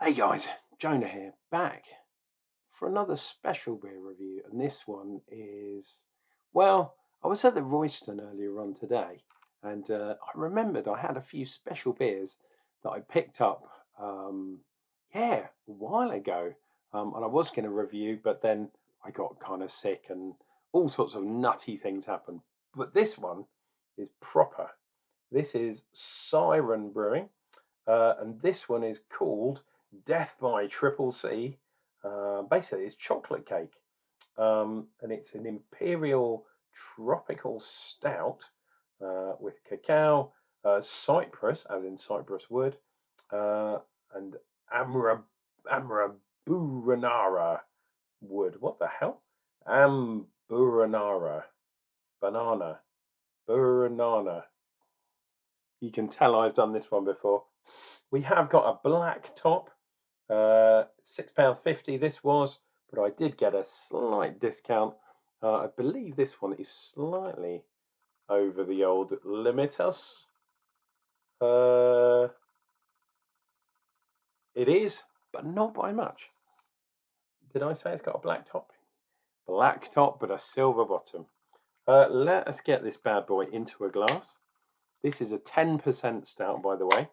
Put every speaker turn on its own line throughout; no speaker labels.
Hey guys, Jonah here, back for another special beer review, and this one is, well, I was at the Royston earlier on today, and I remembered I had a few special beers that I picked up, a while ago, and I was going to review, but then I got kind of sick and all sorts of nutty things happened. But this one is proper. This is Siren Brewing. And this one is called Death by Triple C. Basically, it's chocolate cake, and it's an imperial tropical stout with cacao, cypress, as in cypress wood, uh, and amra amraburanara wood. What the hell? Amburanara banana buranana. You can tell I've done this one before. We have got a black top, £6.50 this was, but I did get a slight discount. I believe this one is slightly over the old Limitus. It is, but not by much. Did I say it's got a black top? Black top, but a silver bottom. Let us get this bad boy into a glass. This is a 10% stout, by the way.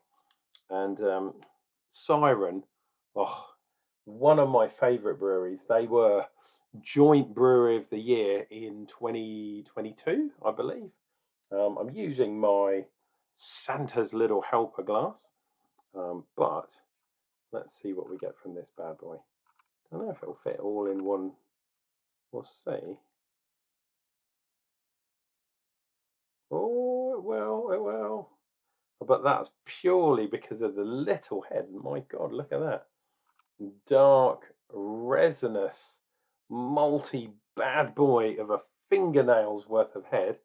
And Siren, oh, one of my favourite breweries. They were joint brewery of the year in 2022, I believe. I'm using my Santa's little helper glass, but let's see what we get from this bad boy. I don't know if it'll fit all in one. We'll see. Oh, it will. But that's purely because of the little head. My God, look at that. Dark, resinous, malty bad boy of a fingernail's worth of head.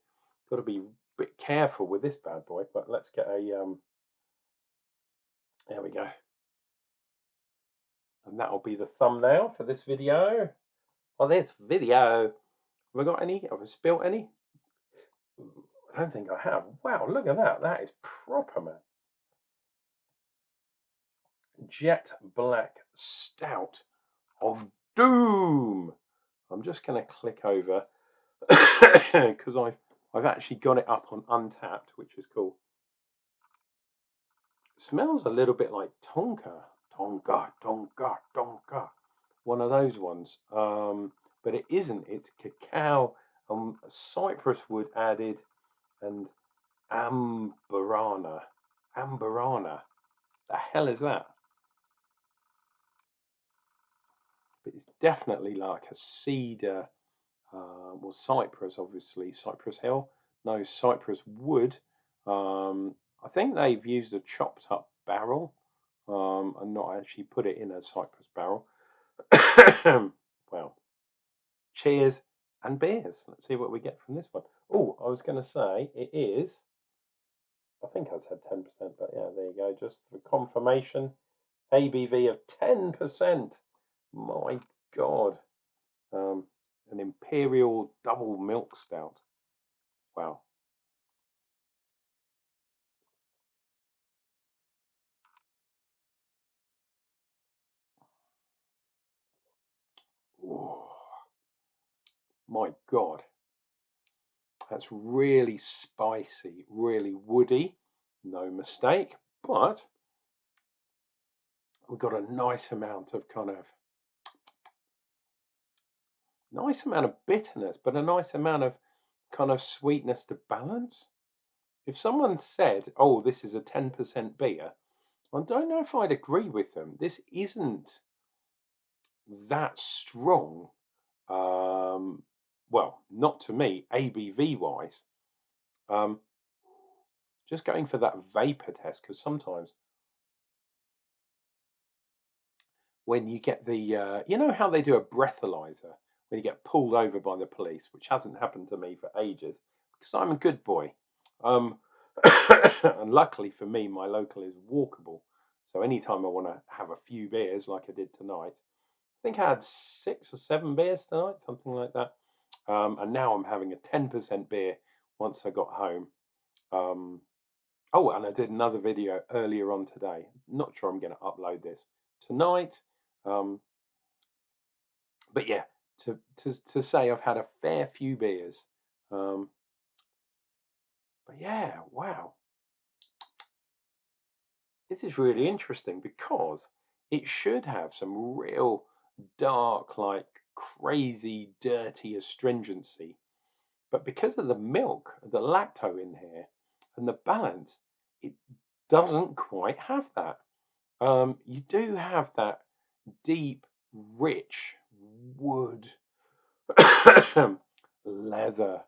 Got to be a bit careful with this bad boy, but let's get a there we go. And that'll be the thumbnail for this video. Have I got any? Have I spilt any? I don't think I have. Wow, look at that. That is proper, man. Jet black stout of doom. I'm just going to click over because I've actually got it up on Untapped, which is cool. It smells a little bit like tonka, one of those ones. But it isn't. It's cacao and cypress wood added, and amberana. The hell is that? But it's definitely like a cedar. Well, cypress, obviously, Cypress Hill. No, cypress wood. I think they've used a chopped up barrel and not actually put it in a cypress barrel. Well, cheers and beers. Let's see what we get from this one. Oh, I was going to say it is. I think I said 10%, but yeah, there you go. Just for confirmation, ABV of 10%. My God. An imperial double milk stout. Wow. Oh, my God. That's really spicy, really woody. No mistake. But we've got a nice amount of bitterness, but a nice amount of kind of sweetness to balance. If someone said, "Oh, this is a 10% beer," I don't know if I'd agree with them. This isn't that strong. Well, not to me, ABV wise. Um, just going for that vapor test because sometimes when you get you know how they do a breathalyzer when you get pulled over by the police, which hasn't happened to me for ages because I'm a good boy. Um, and luckily for me, my local is walkable. So anytime I want to have a few beers like I did tonight, I think I had 6 or 7 beers tonight, something like that. And now I'm having a 10% beer once I got home. Oh, and I did another video earlier on today. Not sure I'm going to upload this tonight. But yeah, to say I've had a fair few beers. But yeah, wow, this is really interesting because it should have some real dark, like crazy, dirty astringency. But because of the milk, the lacto in here, and the balance, it doesn't quite have that. You do have that deep, rich wood, leather,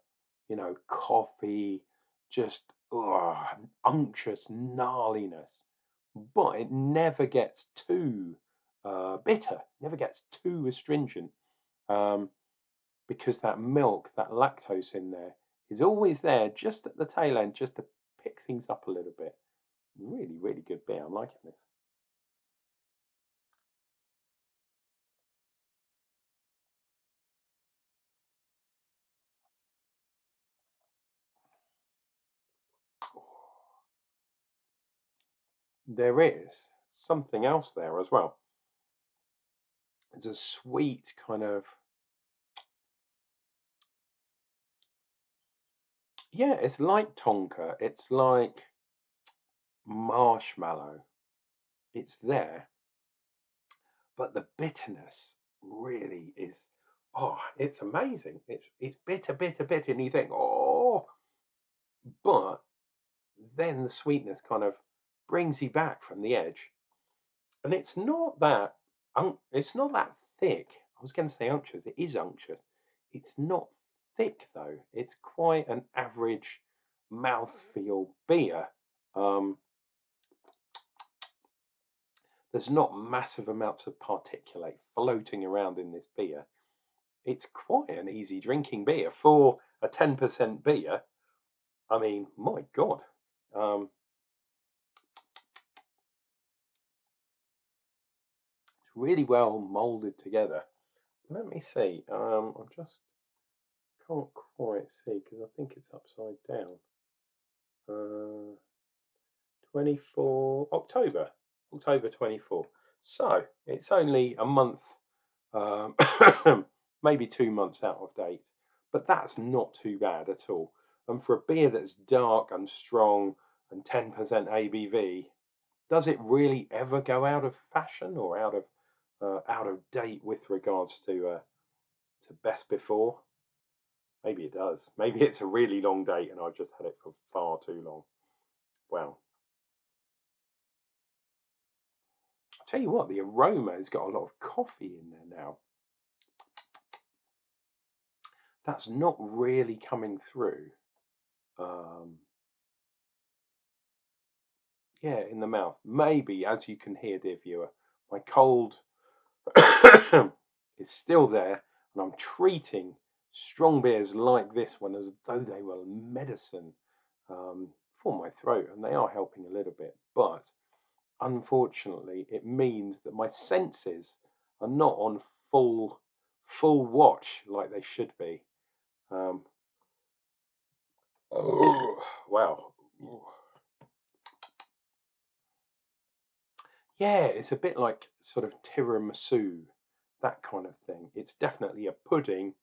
coffee, just unctuous gnarliness, but it never gets too bitter, never gets too astringent, um, because that milk, that lactose in there, is always there just at the tail end, just to pick things up a little bit. Really, really good beer. I'm liking this. There is something else there as well. It's a sweet kind of, yeah, it's like tonka. It's like marshmallow. It's there, but the bitterness really is, it's amazing. It's bitter, bitter, bitter, and you think, oh, but then the sweetness kind of brings you back from the edge, and it's not that thick. I was going to say unctuous. It is unctuous. It's not thick though. It's quite an average mouthfeel beer. Um, there's not massive amounts of particulate floating around in this beer. It's quite an easy drinking beer for a 10% beer. I mean, my God. Um, it's really well molded together. Let me see. I just can't quite see because I think it's upside down. 24 October, October 24. So it's only a month, um, maybe 2 months out of date, but that's not too bad at all. And for a beer that's dark and strong and 10% ABV, does it really ever go out of fashion or out of date with regards to best before? Maybe it does. Maybe it's a really long date and I've just had it for far too long. Well, I'll tell you what, the aroma has got a lot of coffee in there now. That's not really coming through. Um, yeah, in the mouth. Maybe, as you can hear, dear viewer, my cold is still there, and I'm treating strong beers like this one as though they were medicine, for my throat, and they are helping a little bit. But unfortunately, it means that my senses are not on full watch like they should be. Um, oh, wow. Yeah, it's a bit like sort of tiramisu, that kind of thing. It's definitely a pudding,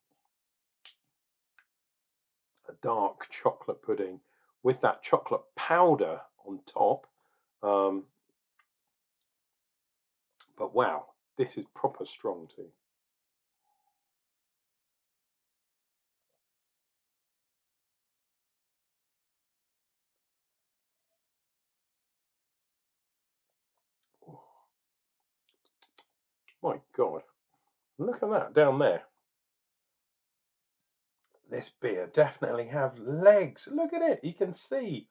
a dark chocolate pudding with that chocolate powder on top. Um, but wow, this is proper strong too. Oh, my God, look at that down there. This beer definitely have legs. Look at it. You can see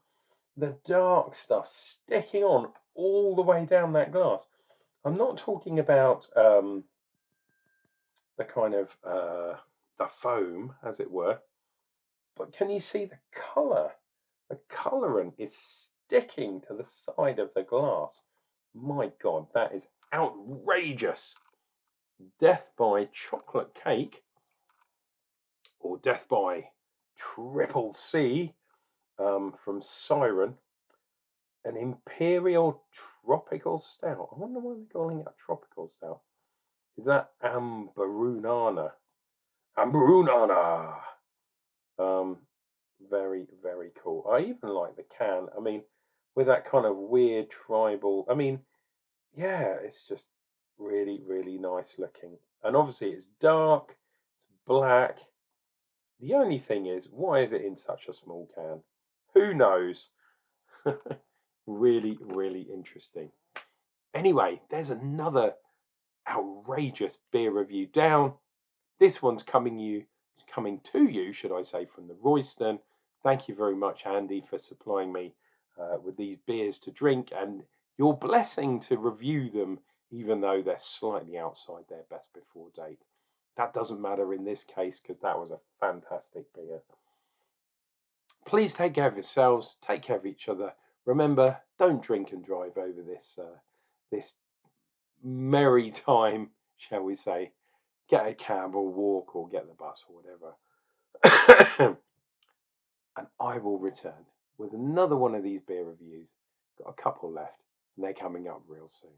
the dark stuff sticking on all the way down that glass. I'm not talking about the kind of the foam, as it were, but can you see the colour? The colorant is sticking to the side of the glass. My God, that is outrageous. Death by chocolate cake, or death by triple C, from Siren, an imperial tropical stout. I wonder why they're calling it a tropical stout. Is that Amberunana? Amberunana. Very, very cool. I even like the can. I mean, with that kind of weird tribal. I mean, yeah, it's just really, really nice looking. And obviously, it's dark. It's black. The only thing is, why is it in such a small can? Who knows? Really, really interesting. Anyway, there's another outrageous beer review down. This one's coming to you, should I say, from the Royston. Thank you very much, Andy, for supplying me with these beers to drink and your blessing to review them, even though they're slightly outside their best before date. That doesn't matter in this case because that was a fantastic beer. Please take care of yourselves, take care of each other. Remember, don't drink and drive over this merry time, shall we say. Get a cab or walk or get the bus or whatever. And I will return with another one of these beer reviews. Got a couple left and they're coming up real soon.